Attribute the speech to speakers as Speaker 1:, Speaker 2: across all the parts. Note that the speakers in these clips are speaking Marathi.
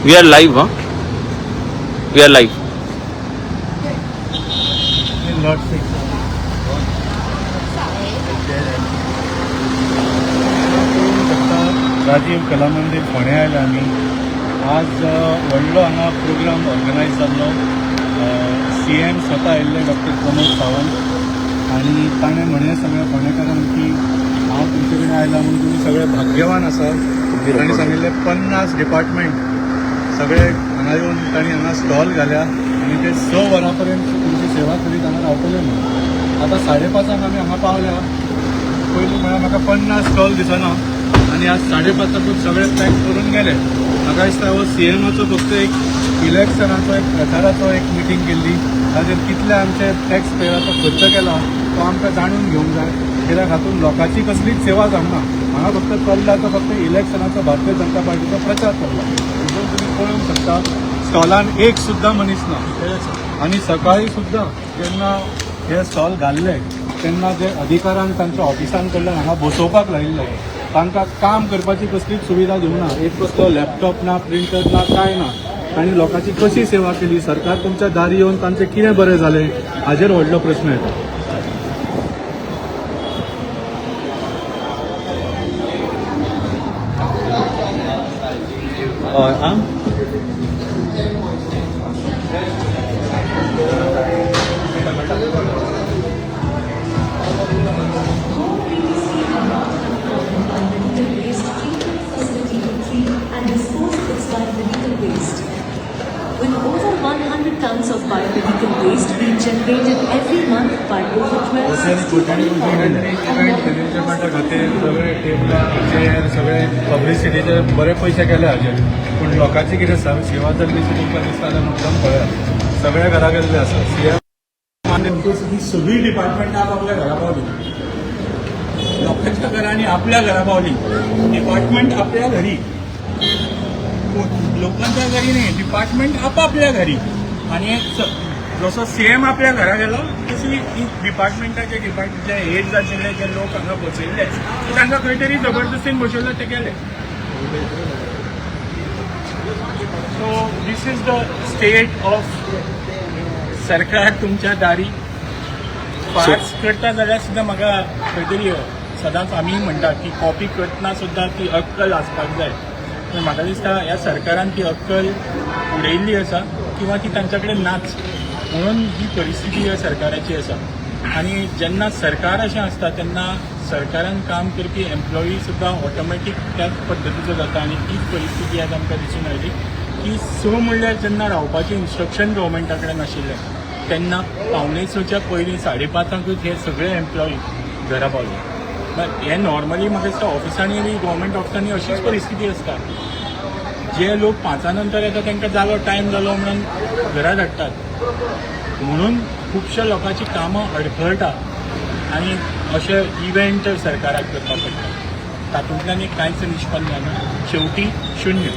Speaker 1: We are live, huh? We are live.
Speaker 2: Rajiv कला मंदिर फोंड्या आयला आमी आज व्हडलो हांगा प्रोग्राम ऑर्गनायज जाल्लो CM स्वता आयिल्ले डॉक्टर प्रमोद सावंत आनी ताणें म्हणलें सगळ्या फोंडेकारांक की हांव तुमचे कडेन आयला म्हणून तुमी सगळे भाग्यवान आसा. ताणें सांगिल्लें 50 डिपार्टमेंट सगळे हांगा येवन तांणी हांगा स्टॉल घाल्या आनी ते 6 वरां पर्यंत तुमची सेवा करीत हांगा रावतले म्हणून. आतां 5:30 आमी हांगा पावल्या. पयलीं म्हळ्यार म्हाका 50 स्टॉल दिसना आनी आज 5:30 सगळे पॅक करून गेले. म्हाका दिसता हो CMचो फक्त एक इलेक्शनाचो एक प्रचाराचो एक मिटींग केल्ली. ताजेर कितले आमचे टॅक्स पेयराचो खर्च केला तो आमकां जाणून घेवंक जाय. कित्याक हातूंत लोकांची कसलीच सेवा जावना. हांगा फक्त चल्ला तो फक्त इलेक्शनाचो भारतीय जनता पार्टीचो प्रचार चल्ला. हितून तुमी पळोवंक शकता स्टॉलान एक सुद्दां मनीस ना. आनी सकाळीं सुद्दां जेन्ना हे स्टॉल घाल्ले तेन्ना जे अधिकाऱ्यान तांच्या ऑफिसान कडल्यान हांगा बसोवपाक लायिल्ले तांकां काम करपाची कसलीच सुविधा दिवना. एक कसलो लॅपटॉप ना, प्रिंटर ना, कांय ना. आनी लोकांची कशी सेवा केली, सरकार तुमच्या दारी येवन तांचें कितें बरें जालें हाजेर व्हडलो प्रस्न येता.
Speaker 3: With over 100 tons of biomedical waste being generated every month by over 12
Speaker 2: मॅनेजमेंटा खातीर सगळे टेबलां चेअर सगळे पब्लिसिटीचे बरे पयशे केले हाजेर. पूण लोकांची कितें सेवा जाल्ली ती तुमकां दिसता जाल्यार मुद्दम पळयात सगळ्या घरा गेल्ले आसा. CM आनी ही सगळी डिपार्टमेंटां आपल्या घरा पावली. लोकांच्या घरांनी आपल्या घरा पावली. डिपार्टमेंट आपल्या घरी, लोकांच्या घरी नाही, डिपार्टमेंट आपापल्या घरी. आणि जसो CM आपल्या घरा गेलो तशी डिपार्टमेंटाचे जे हेड आशिल्ले जे लोक हांगा बसयल्ले तांकां खंय तरी जबरदस्तीन बसयल्ले ते गेले. So this is the state of सरकार तुमच्या दारी. फास्ट करता जाल्यार सुद्दां म्हाका खंय तरी सदांच आमी म्हणटा की कॉपी करतना सुद्दां ती अक्कल आसपाक जाय. म्हाका दिसता ह्या सरकारान ती अक्कल उडयल्ली आसा किंवा ती तांच्या कडेन नाच म्हणून ही परिस्थिती ह्या सरकाराची आसा. आनी जेन्ना सरकार अशें आसता तेन्ना सरकारान काम करपी एम्प्लॉई सुद्दां ऑटोमॅटीक त्याच पद्दतीचो जाता. आनी तीच परिस्थिती आज आमकां दिसून आयली की 6 म्हणल्यार जेन्ना रावपाचें इन्स्ट्रक्शन गव्हर्मेंटा कडेन आशिल्लें तेन्ना 5:45च्या पयलीं 5:30 हे सगळे एम्प्लॉई घरा पावले. हे नॉर्मली म्हाका दिसता ऑफिसांनी आनी गव्हर्मेंट ऑफिसांनी अशीच परिस्थिती आसता. जे लोक 5 नंतर येता तांकां जालो टायम जालो म्हणून घरा धाडटात. म्हणून खुबश्या लोकांची कामां अडखळटा आनी अशे इव्हेंट सरकाराक करपाक पडटा. तातूंतल्यान एक कांयच निष्पन्न जायना. शेवटी 0.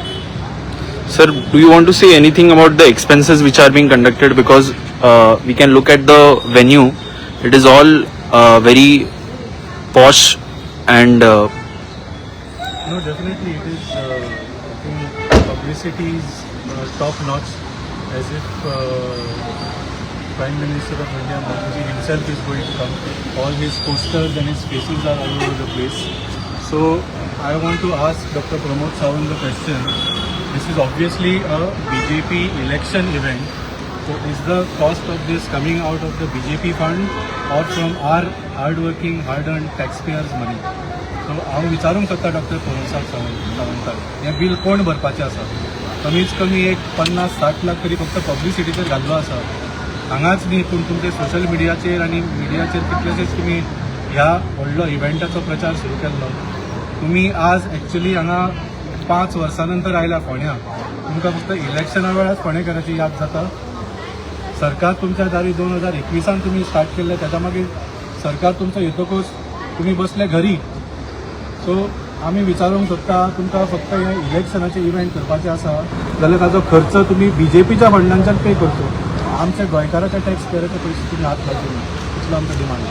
Speaker 1: Sir, do you want to say anything about the expenses which are being conducted? Because we can look at the venue. It is all very posh and
Speaker 2: No, definitely it is. I think publicity is top notch. As if Prime Minister of India Modi himself is going to come. All his posters and his faces are all over the place. So I want to ask Dr. Pramod Sawant the question. This is obviously a BJP election event. So is the cost of this coming out of the BJP fund or from our hard-working, hard-earned taxpayers' money? So हांव विचारूंक सोदता डॉक्टर प्रमोद सावंताक हें बील कोण भरपाचें आसा? कमीच कमी एक 50-60 लाख तरी फक्त पब्लिसिटीचेर घाल्लो आसा. हांगाच न्ही पूण तुमचे सोशल मिडियाचेर आनी मिडियाचेर कितलेशेच तुमी ह्या व्हडलो इव्हेंटाचो प्रचार सुरू केल्लो. तुमी आज एक्चुअली हांगा 5 वर्सां नंतर आयल्या फोंड्या. तुमकां फक्त इलेक्शना वेळार फोंडेकाराची याद जाता. सरकार तुमच्या दारी 2021 तुम्ही स्टार्ट केल्लें, त्याच्या मागीर सरकार तुमचो येतकूच तुम्ही बसले घरी. सो आमी विचारूंक सोदता तुमकां फक्त हे इलेक्शनाचे इव्हेंट करपाचे आसा जाल्यार ताजो खर्च तुमी BJPच्या फंडांच्यान पे करचो. आमच्या गोंयकाराच्या टॅक्स पेयराच्या पयशे तुमी हात घालचे ना. इतलो आमचो डिमांड.